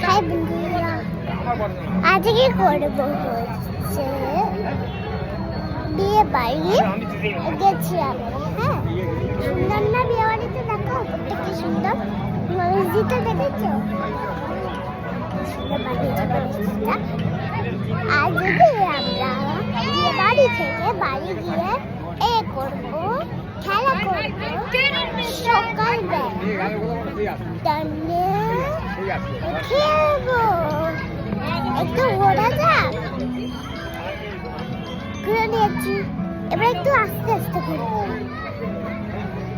High বন্ধুরা, আজকে করবো হচ্ছে বিয়ে বাড়ি গেছি আমি। হ্যাঁ, সুন্দর না বিয়ে বাড়িতে? দেখো উপরটা কি সুন্দর, মসজিদটা দেখেছো? সুন্দর বানিয়েছে মসজিদটা। আজকে আমরা বিয়ে বাড়ি থেকে বাড়ি গিয়ে করবো, খেলা করবো সকালবেলা, খেলবো। একটু ঘোরা যাক, ঘুরে নিয়েছি, এবার একটু আস্তে আস্তে ঘুরবো।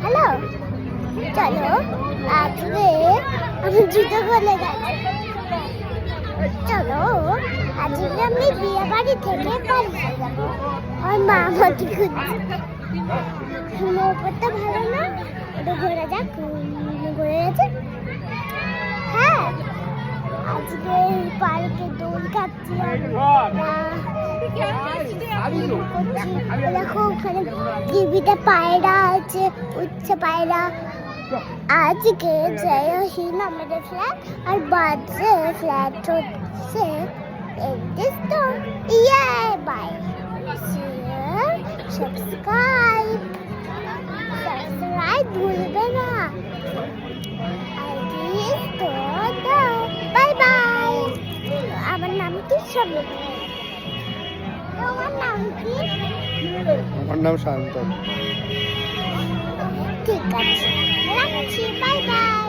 হ্যালো, চলো। আজকে আমি জুতো খুলে গেছি। চলো, আজকে আমি বিয়ে বাড়ি থেকে বাড়ি যাবো। আমার মা আমাকে খুঁজছে। উপরটা ভালো না, একটু ঘোরা যাক। ঘুরে গেছে। হ্যাঁ, আজকে পার্কে দোল খাচ্ছি। দেখো ওখানে টিভিতে পায়রা আছে, উঠছে পায়রা। আজকে জয়হীন আমাদের ফ্ল্যাট, আর বাজে ফ্ল্যাট হচ্ছে বাই সাবস্ক্রাইব ভুলবে না। Bye bye. আমার নাম কি? সবই। তোমার নাম কি? আমার নাম শান্ত। ঠিক আছে, রাখছি। Bye bye.